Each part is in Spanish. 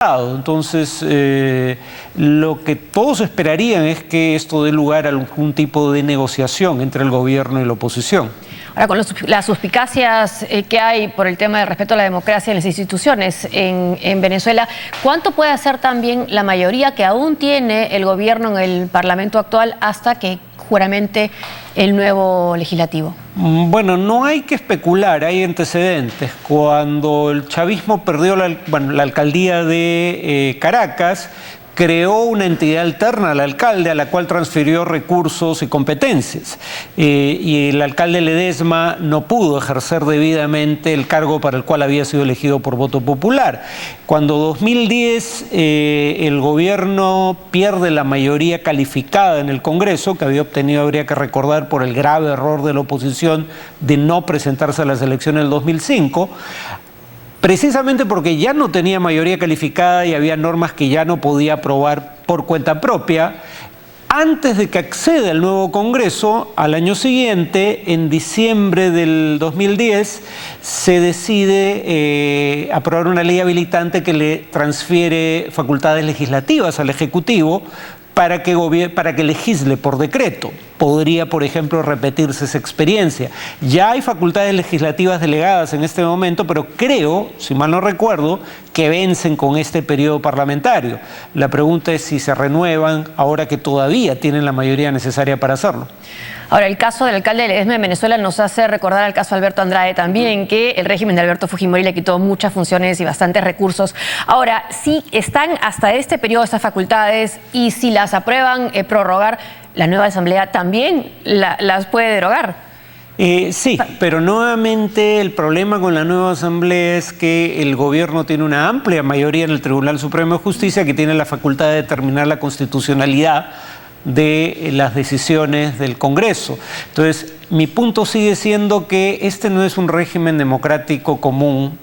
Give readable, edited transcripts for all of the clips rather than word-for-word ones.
Entonces, lo que todos esperarían es que esto dé lugar a algún tipo de negociación entre el gobierno y la oposición. Ahora, con las suspicacias que hay por el tema del respeto a la democracia en las instituciones en Venezuela, ¿cuánto puede hacer también la mayoría que aún tiene el gobierno en el Parlamento actual hasta que juramente el nuevo legislativo? Bueno, no hay que especular, hay antecedentes. Cuando el chavismo perdió la alcaldía de Caracas, creó una entidad alterna al alcalde a la cual transfirió recursos y competencias. Y el alcalde Ledesma no pudo ejercer debidamente el cargo para el cual había sido elegido por voto popular. Cuando en 2010 el gobierno pierde la mayoría calificada en el Congreso, que había obtenido, habría que recordar, por el grave error de la oposición de no presentarse a las elecciones del 2005, precisamente porque ya no tenía mayoría calificada y había normas que ya no podía aprobar por cuenta propia, antes de que acceda al nuevo Congreso, al año siguiente, en diciembre del 2010, se decide aprobar una ley habilitante que le transfiere facultades legislativas al Ejecutivo para que legisle por decreto. Podría, por ejemplo, repetirse esa experiencia. Ya hay facultades legislativas delegadas en este momento, pero creo, si mal no recuerdo, que vencen con este periodo parlamentario. La pregunta es si se renuevan ahora que todavía tienen la mayoría necesaria para hacerlo. Ahora, el caso del alcalde de Ledesma en Venezuela nos hace recordar al caso de Alberto Andrade también, que el régimen de Alberto Fujimori le quitó muchas funciones y bastantes recursos. Ahora, si están hasta este periodo estas facultades y si las aprueban prorrogar, la nueva asamblea también las puede derogar. Sí, pero nuevamente el problema con la nueva asamblea es que el gobierno tiene una amplia mayoría en el Tribunal Supremo de Justicia que tiene la facultad de determinar la constitucionalidad de las decisiones del Congreso. Entonces, mi punto sigue siendo que este no es un régimen democrático común,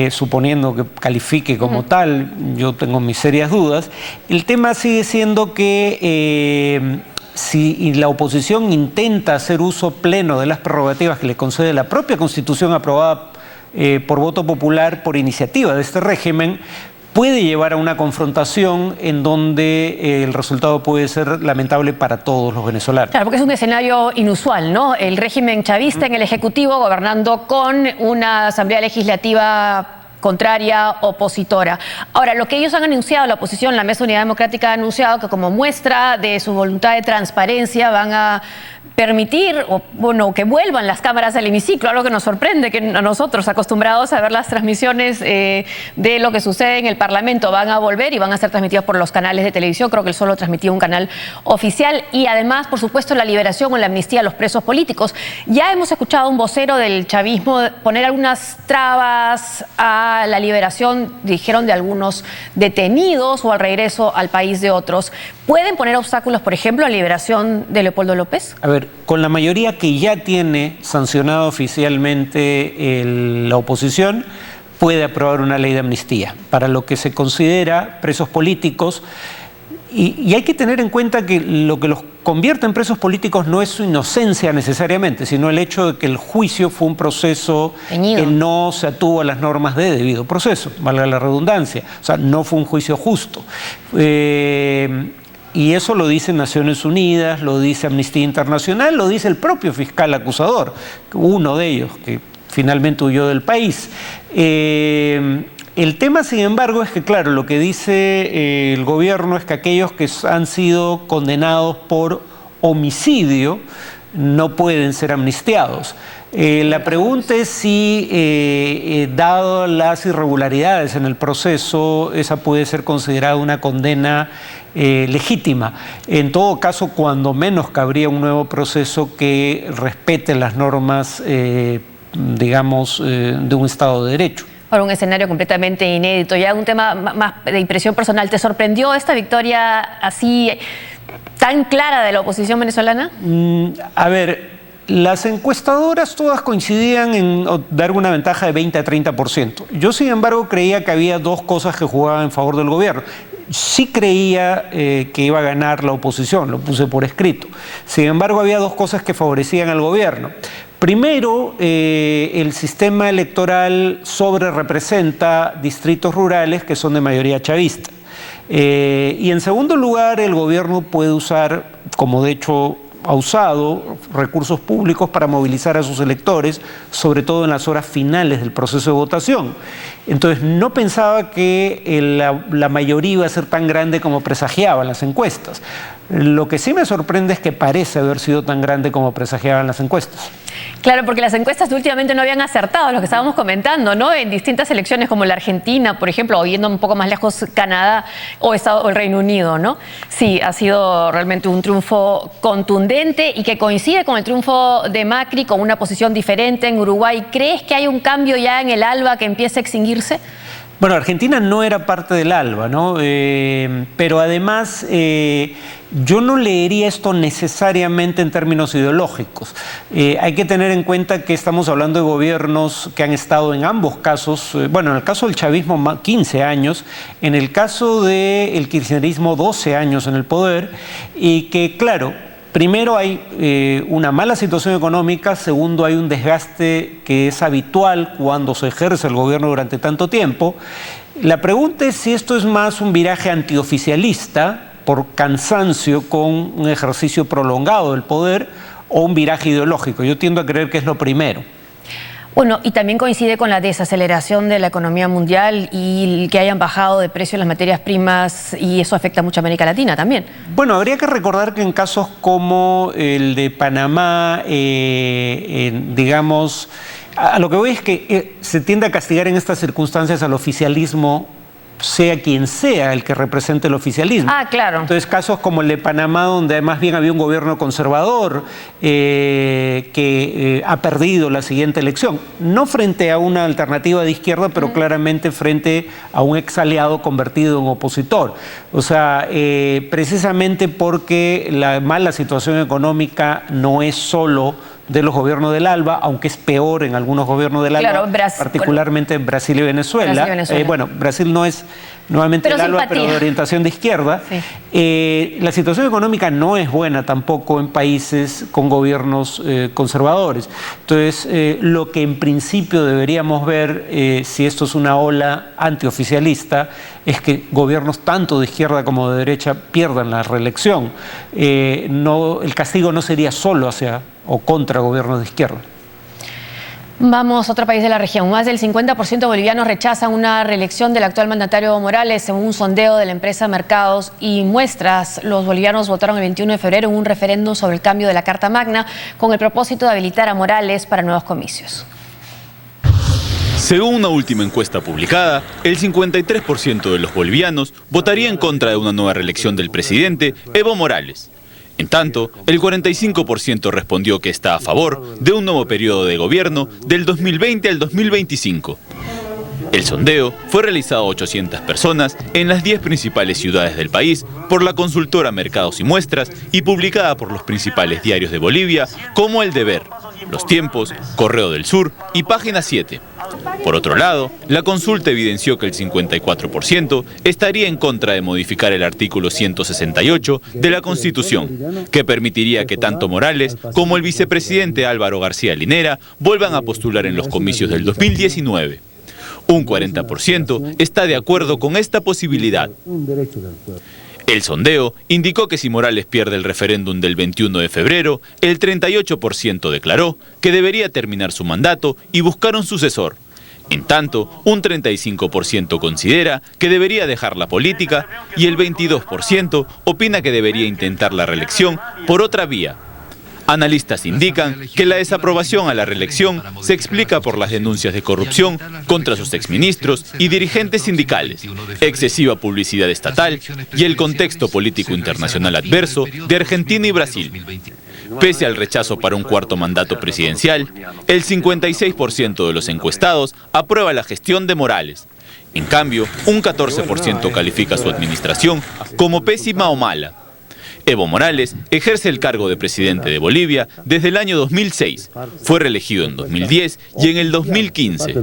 suponiendo que califique como tal, yo tengo mis serias dudas. El tema sigue siendo que si la oposición intenta hacer uso pleno de las prerrogativas que le concede la propia Constitución aprobada por voto popular por iniciativa de este régimen, puede llevar a una confrontación en donde el resultado puede ser lamentable para todos los venezolanos. Claro, porque es un escenario inusual, ¿no? El régimen chavista en el Ejecutivo gobernando con una asamblea legislativa contraria, opositora. Ahora, lo que ellos han anunciado, la oposición, la Mesa Unidad Democrática ha anunciado que como muestra de su voluntad de transparencia van a permitir, que vuelvan las cámaras al hemiciclo, algo que nos sorprende, que a nosotros, acostumbrados a ver las transmisiones de lo que sucede en el Parlamento, van a volver y van a ser transmitidas por los canales de televisión. Creo que él solo transmitía un canal oficial. Y además, por supuesto, la liberación o la amnistía a los presos políticos. Ya hemos escuchado a un vocero del chavismo poner algunas trabas a la liberación, dijeron, de algunos detenidos o al regreso al país de otros. ¿Pueden poner obstáculos, por ejemplo, a la liberación de Leopoldo López? A ver, con la mayoría que ya tiene sancionado oficialmente la oposición, puede aprobar una ley de amnistía para lo que se considera presos políticos. Y hay que tener en cuenta que lo que los convierte en presos políticos no es su inocencia necesariamente, sino el hecho de que el juicio fue un proceso que no se atuvo a las normas de debido proceso, valga la redundancia. O sea, no fue un juicio justo. Y eso lo dice Naciones Unidas, lo dice Amnistía Internacional, lo dice el propio fiscal acusador, uno de ellos que finalmente huyó del país. El tema, sin embargo, es que, claro, lo que dice el gobierno es que aquellos que han sido condenados por homicidio no pueden ser amnistiados. La pregunta es si, dado las irregularidades en el proceso, esa puede ser considerada una condena legítima. En todo caso, cuando menos cabría un nuevo proceso que respete las normas, digamos, de un Estado de Derecho. Ahora, un escenario completamente inédito. Ya un tema más de impresión personal. ¿Te sorprendió esta victoria así tan clara de la oposición venezolana? A ver, las encuestadoras todas coincidían en dar una ventaja de 20 a 30%. Yo, sin embargo, creía que había dos cosas que jugaban en favor del gobierno. Sí creía que iba a ganar la oposición, lo puse por escrito. Sin embargo, había dos cosas que favorecían al gobierno. Primero, el sistema electoral sobrerepresenta distritos rurales que son de mayoría chavista. Y en segundo lugar, el gobierno puede usar, como de hecho ha usado, recursos públicos para movilizar a sus electores, sobre todo en las horas finales del proceso de votación. Entonces, no pensaba que la mayoría iba a ser tan grande como presagiaban las encuestas. Lo que sí me sorprende es que parece haber sido tan grande como presagiaban las encuestas. Claro, porque las encuestas últimamente no habían acertado, lo que estábamos comentando, ¿no? En distintas elecciones como la Argentina, por ejemplo, o yendo un poco más lejos, Canadá o el Reino Unido, ¿no? Sí, ha sido realmente un triunfo contundente y que coincide con el triunfo de Macri, con una posición diferente en Uruguay. ¿Crees que hay un cambio ya en el ALBA que empieza a extinguirse? Bueno, Argentina no era parte del ALBA, ¿no? Pero además yo no leería esto necesariamente en términos ideológicos. Hay que tener en cuenta que estamos hablando de gobiernos que han estado en ambos casos, bueno, en el caso del chavismo 15 años, en el caso del kirchnerismo 12 años en el poder, y que, claro, primero hay una mala situación económica, segundo hay un desgaste que es habitual cuando se ejerce el gobierno durante tanto tiempo. La pregunta es si esto es más un viraje antioficialista por cansancio con un ejercicio prolongado del poder o un viraje ideológico. Yo tiendo a creer que es lo primero. Bueno, y también coincide con la desaceleración de la economía mundial y que hayan bajado de precio las materias primas, y eso afecta mucho a América Latina también. Bueno, habría que recordar que en casos como el de Panamá, digamos, a lo que voy es que se tiende a castigar en estas circunstancias al oficialismo, sea quien sea el que represente el oficialismo. Ah, claro. Entonces, casos como el de Panamá, donde más bien había un gobierno conservador que ha perdido la siguiente elección, no frente a una alternativa de izquierda, pero claramente frente a un ex aliado convertido en opositor. O sea, precisamente porque la mala situación económica no es solo de los gobiernos del ALBA, aunque es peor en algunos gobiernos del ALBA, claro, particularmente en Brasil y Venezuela. Bueno, Brasil no es nuevamente el ALBA, pero de orientación de izquierda. Sí. La situación económica no es buena tampoco en países con gobiernos conservadores. Entonces, lo que en principio deberíamos ver, si esto es una ola antioficialista, es que gobiernos tanto de izquierda como de derecha pierdan la reelección. El castigo no sería solo hacia o contra gobiernos de izquierda. Vamos a otro país de la región. Más del 50% de bolivianos rechazan una reelección del actual mandatario Evo Morales, según un sondeo de la empresa Mercados y Muestras. Los bolivianos votaron el 21 de febrero en un referéndum sobre el cambio de la Carta Magna con el propósito de habilitar a Morales para nuevos comicios. Según una última encuesta publicada, el 53% de los bolivianos votaría en contra de una nueva reelección del presidente Evo Morales. En tanto, el 45% respondió que está a favor de un nuevo periodo de gobierno del 2020 al 2025. El sondeo fue realizado a 800 personas en las 10 principales ciudades del país por la consultora Mercados y Muestras y publicada por los principales diarios de Bolivia como El Deber, Los Tiempos, Correo del Sur y Página 7. Por otro lado, la consulta evidenció que el 54% estaría en contra de modificar el artículo 168 de la Constitución, que permitiría que tanto Morales como el vicepresidente Álvaro García Linera vuelvan a postular en los comicios del 2019. Un 40% está de acuerdo con esta posibilidad. El sondeo indicó que si Morales pierde el referéndum del 21 de febrero, el 38% declaró que debería terminar su mandato y buscar un sucesor. En tanto, un 35% considera que debería dejar la política y el 22% opina que debería intentar la reelección por otra vía. Analistas indican que la desaprobación a la reelección se explica por las denuncias de corrupción contra sus exministros y dirigentes sindicales, excesiva publicidad estatal y el contexto político internacional adverso de Argentina y Brasil. Pese al rechazo para un cuarto mandato presidencial, el 56% de los encuestados aprueba la gestión de Morales. En cambio, un 14% califica su administración como pésima o mala. Evo Morales ejerce el cargo de presidente de Bolivia desde el año 2006. Fue reelegido en 2010 y en el 2015.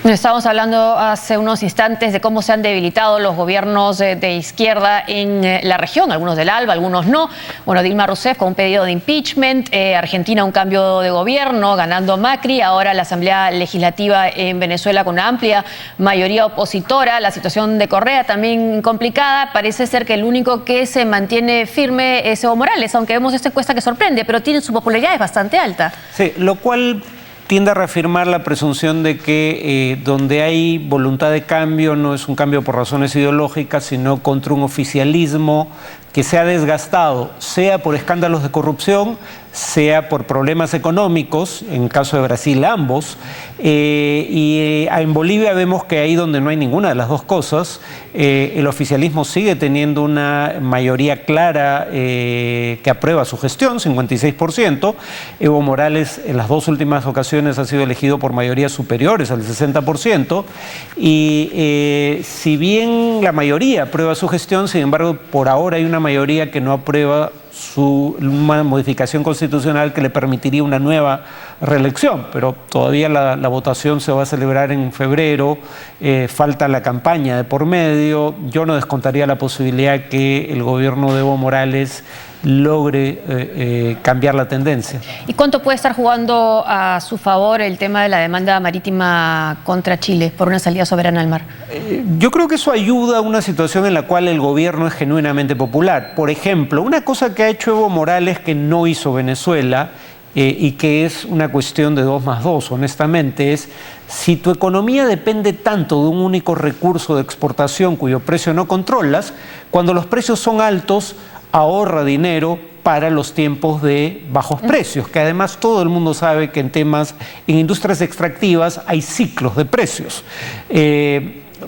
Estábamos hablando hace unos instantes de cómo se han debilitado los gobiernos de izquierda en la región, algunos del ALBA, algunos no. Bueno, Dilma Rousseff con un pedido de impeachment, Argentina un cambio de gobierno, ganando Macri, ahora la Asamblea Legislativa en Venezuela con una amplia mayoría opositora, la situación de Correa también complicada, parece ser que el único que se mantiene firme es Evo Morales, aunque vemos esta encuesta que sorprende, pero su popularidad es bastante alta. Sí, lo cual tiende a reafirmar la presunción de que donde hay voluntad de cambio no es un cambio por razones ideológicas, sino contra un oficialismo que se ha desgastado, sea por escándalos de corrupción, sea por problemas económicos, en caso de Brasil ambos, en Bolivia vemos que ahí donde no hay ninguna de las dos cosas, el oficialismo sigue teniendo una mayoría clara que aprueba su gestión, 56%, Evo Morales en las dos últimas ocasiones ha sido elegido por mayorías superiores al 60%, y si bien la mayoría aprueba su gestión, sin embargo, por ahora hay una mayoría que no aprueba una modificación constitucional que le permitiría una nueva reelección, pero todavía la votación se va a celebrar en febrero, falta la campaña de por medio. Yo no descontaría la posibilidad que el gobierno de Evo Morales logre cambiar la tendencia. ¿Y cuánto puede estar jugando a su favor el tema de la demanda marítima contra Chile por una salida soberana al mar? Yo creo que eso ayuda a una situación en la cual el gobierno es genuinamente popular. Por ejemplo, una cosa que ha hecho Evo Morales que no hizo Venezuela y que es una cuestión de 2+2, honestamente, es si tu economía depende tanto de un único recurso de exportación cuyo precio no controlas, cuando los precios son altos, ahorra dinero para los tiempos de bajos precios, que además todo el mundo sabe que en industrias extractivas hay ciclos de precios.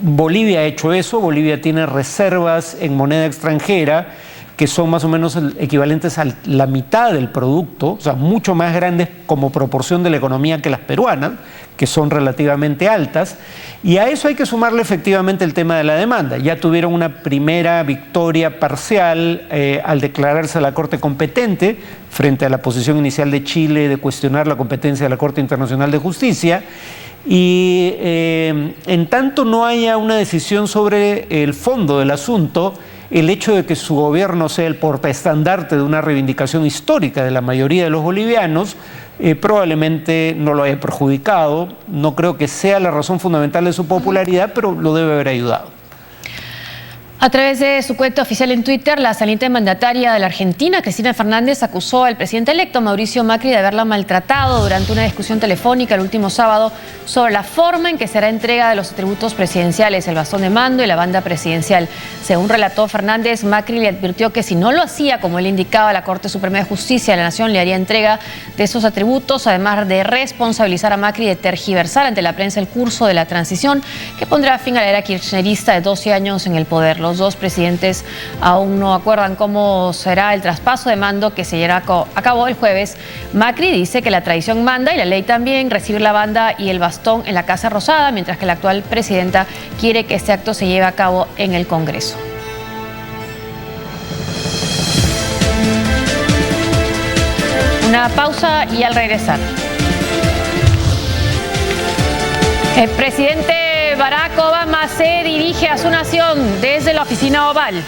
Bolivia ha hecho eso, Bolivia tiene reservas en moneda extranjera que son más o menos equivalentes a la mitad del producto, o sea, mucho más grandes como proporción de la economía que las peruanas, que son relativamente altas, y a eso hay que sumarle efectivamente el tema de la demanda. Ya tuvieron una primera victoria parcial al declararse la Corte competente frente a la posición inicial de Chile de cuestionar la competencia de la Corte Internacional de Justicia, y en tanto no haya una decisión sobre el fondo del asunto, el hecho de que su gobierno sea el portaestandarte de una reivindicación histórica de la mayoría de los bolivianos, probablemente no lo haya perjudicado. No creo que sea la razón fundamental de su popularidad, pero lo debe haber ayudado. A través de su cuenta oficial en Twitter, la saliente mandataria de la Argentina, Cristina Fernández, acusó al presidente electo, Mauricio Macri, de haberla maltratado durante una discusión telefónica el último sábado sobre la forma en que será entrega de los atributos presidenciales, el bastón de mando y la banda presidencial. Según relató Fernández, Macri le advirtió que si no lo hacía, como él indicaba, la Corte Suprema de Justicia de la Nación le haría entrega de esos atributos, además de responsabilizar a Macri de tergiversar ante la prensa el curso de la transición que pondrá fin a la era kirchnerista de 12 años en el poder. Los dos presidentes aún no acuerdan cómo será el traspaso de mando que se llevará a cabo el jueves. Macri dice que la tradición manda y la ley también recibir la banda y el bastón en la Casa Rosada, mientras que la actual presidenta quiere que este acto se lleve a cabo en el Congreso. Una pausa y al regresar. El presidente Barack Obama se dirige a su nación desde la oficina oval.